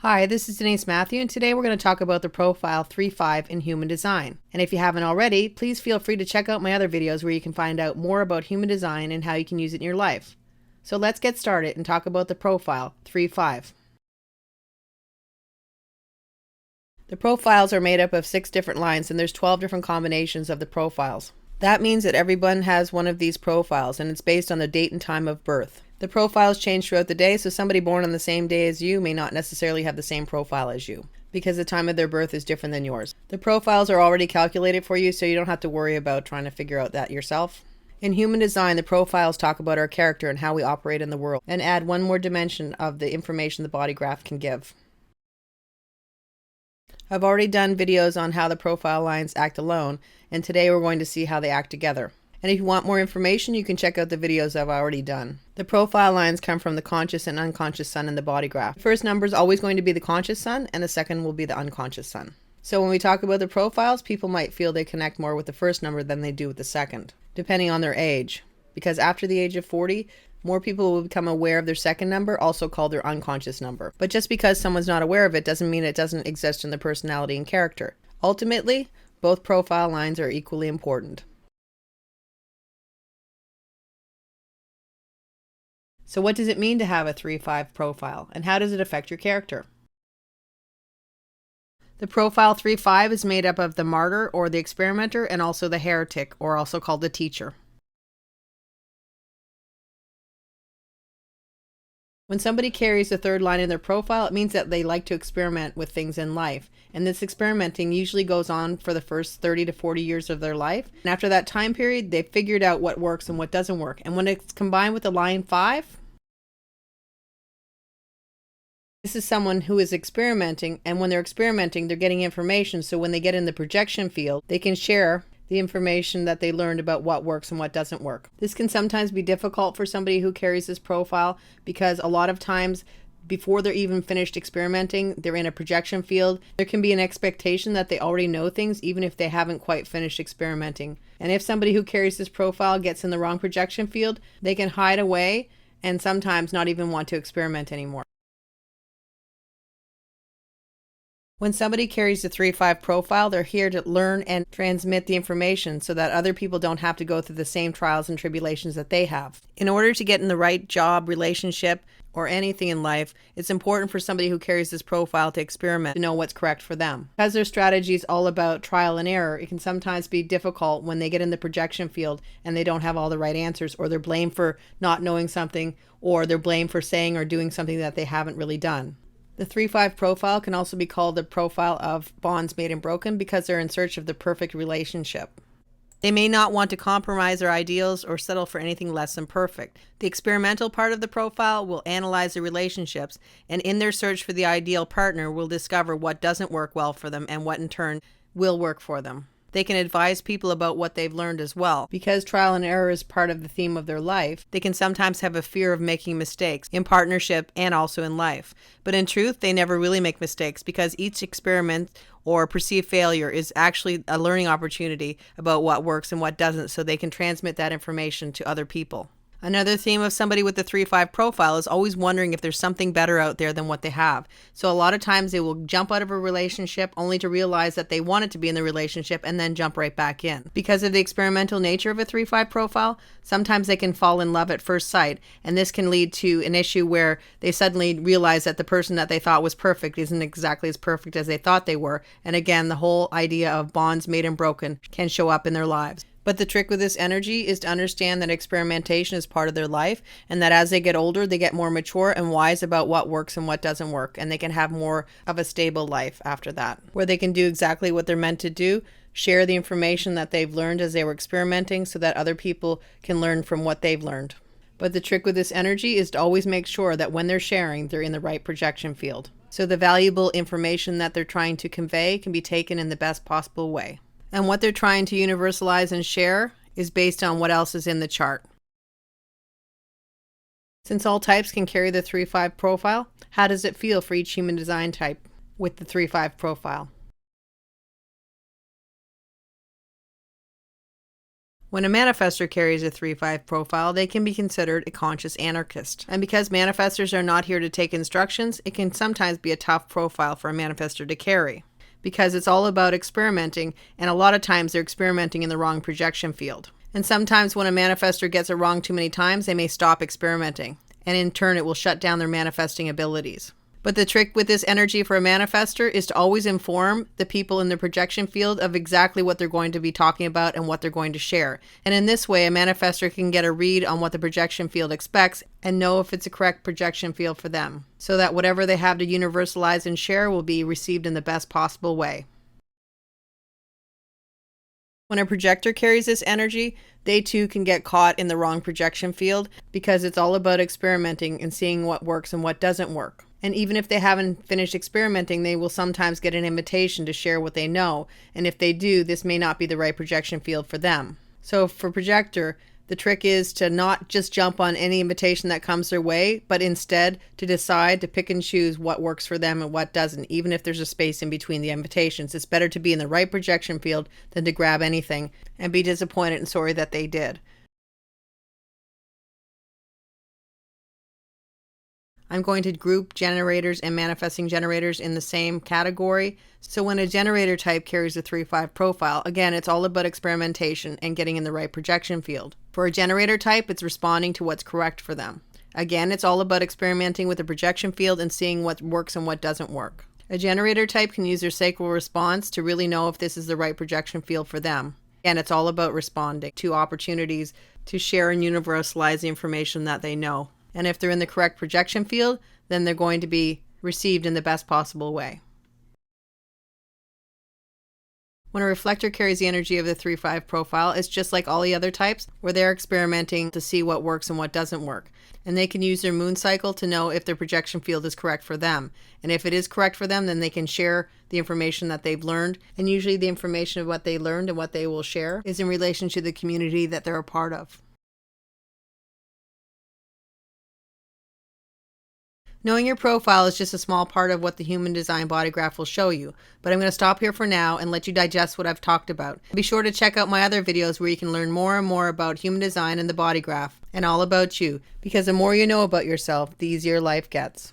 Hi, this is Denise Mathew, and today we're going to talk about the profile 3-5 in human design. And if you haven't already, please feel free to check out my other videos where you can find out more about human design and how you can use it in your life. So let's get started and talk about the profile 3-5. The profiles are made up of 6 different lines, and there's 12 different combinations of the profiles. That means that everyone has one of these profiles, and it's based on the date and time of birth. The profiles change throughout the day, so somebody born on the same day as you may not necessarily have the same profile as you, because the time of their birth is different than yours. The profiles are already calculated for you, so you don't have to worry about trying to figure out that yourself. In human design, the profiles talk about our character and how we operate in the world, and add one more dimension of the information the body graph can give. I've already done videos on how the profile lines act alone, and today we're going to see how they act together. And if you want more information, you can check out the videos I've already done. The profile lines come from the conscious and unconscious sun in the body graph. The first number is always going to be the conscious sun, and the second will be the unconscious sun. So when we talk about the profiles, people might feel they connect more with the first number than they do with the second, depending on their age. Because after the age of 40, more people will become aware of their second number, also called their unconscious number. But just because someone's not aware of it doesn't mean it doesn't exist in their personality and character. Ultimately, both profile lines are equally important. So what does it mean to have a 3-5 profile, and how does it affect your character? The profile 3-5 is made up of the martyr or the experimenter and also the heretic, or also called the teacher. When somebody carries the third line in their profile, it means that they like to experiment with things in life. And this experimenting usually goes on for the first 30 to 40 years of their life. And after that time period, they've figured out what works and what doesn't work. And when it's combined with the line 5, this is someone who is experimenting, and when they're experimenting, they're getting information, so when they get in the projection field, they can share the information that they learned about what works and what doesn't work. This can sometimes be difficult for somebody who carries this profile, because a lot of times before they're even finished experimenting, they're in a projection field. There can be an expectation that they already know things even if they haven't quite finished experimenting. And if somebody who carries this profile gets in the wrong projection field, they can hide away and sometimes not even want to experiment anymore. When somebody carries the 3-5 profile, they're here to learn and transmit the information so that other people don't have to go through the same trials and tribulations that they have. In order to get in the right job, relationship, or anything in life, it's important for somebody who carries this profile to experiment to know what's correct for them. Because their strategy is all about trial and error, it can sometimes be difficult when they get in the projection field and they don't have all the right answers, or they're blamed for not knowing something, or they're blamed for saying or doing something that they haven't really done. The 3-5 profile can also be called the profile of bonds made and broken, because they're in search of the perfect relationship. They may not want to compromise their ideals or settle for anything less than perfect. The experimental part of the profile will analyze the relationships, and in their search for the ideal partner will discover what doesn't work well for them and what in turn will work for them. They can advise people about what they've learned as well. Because trial and error is part of the theme of their life, they can sometimes have a fear of making mistakes in partnership and also in life. But in truth, they never really make mistakes, because each experiment or perceived failure is actually a learning opportunity about what works and what doesn't, so they can transmit that information to other people. Another theme of somebody with the 3-5 profile is always wondering if there's something better out there than what they have. So a lot of times they will jump out of a relationship only to realize that they wanted to be in the relationship and then jump right back in. Because of the experimental nature of a 3-5 profile, sometimes they can fall in love at first sight, and this can lead to an issue where they suddenly realize that the person that they thought was perfect isn't exactly as perfect as they thought they were. And again, the whole idea of bonds made and broken can show up in their lives. But the trick with this energy is to understand that experimentation is part of their life, and that as they get older, they get more mature and wise about what works and what doesn't work, and they can have more of a stable life after that, where they can do exactly what they're meant to do, share the information that they've learned as they were experimenting so that other people can learn from what they've learned. But the trick with this energy is to always make sure that when they're sharing, they're in the right projection field, so the valuable information that they're trying to convey can be taken in the best possible way. And what they're trying to universalize and share is based on what else is in the chart. Since all types can carry the 3-5 profile, how does it feel for each human design type with the 3-5 profile? When a manifestor carries a 3-5 profile, they can be considered a conscious anarchist. And because manifestors are not here to take instructions, it can sometimes be a tough profile for a manifestor to carry, because it's all about experimenting, and a lot of times they're experimenting in the wrong projection field. And sometimes when a manifestor gets it wrong too many times, they may stop experimenting, and in turn it will shut down their manifesting abilities. But the trick with this energy for a manifestor is to always inform the people in the projection field of exactly what they're going to be talking about and what they're going to share. And in this way, a manifestor can get a read on what the projection field expects and know if it's a correct projection field for them, so that whatever they have to universalize and share will be received in the best possible way. When a projector carries this energy, they too can get caught in the wrong projection field, because it's all about experimenting and seeing what works and what doesn't work. And even if they haven't finished experimenting, they will sometimes get an invitation to share what they know. And if they do, this may not be the right projection field for them. So for projector, the trick is to not just jump on any invitation that comes their way, but instead to decide to pick and choose what works for them and what doesn't, even if there's a space in between the invitations. It's better to be in the right projection field than to grab anything and be disappointed and sorry that they did. I'm going to group generators and manifesting generators in the same category. So when a generator type carries a 3-5 profile, again, it's all about experimentation and getting in the right projection field. For a generator type, it's responding to what's correct for them. Again, it's all about experimenting with the projection field and seeing what works and what doesn't work. A generator type can use their sacral response to really know if this is the right projection field for them. Again, it's all about responding to opportunities to share and universalize the information that they know. And if they're in the correct projection field, then they're going to be received in the best possible way. When a reflector carries the energy of the 3-5 profile, it's just like all the other types, where they're experimenting to see what works and what doesn't work. And they can use their moon cycle to know if their projection field is correct for them. And if it is correct for them, then they can share the information that they've learned. And usually the information of what they learned and what they will share is in relation to the community that they're a part of. Knowing your profile is just a small part of what the human design body graph will show you, but I'm going to stop here for now and let you digest what I've talked about. Be sure to check out my other videos where you can learn more and more about human design and the body graph, and all about you, because the more you know about yourself, the easier life gets.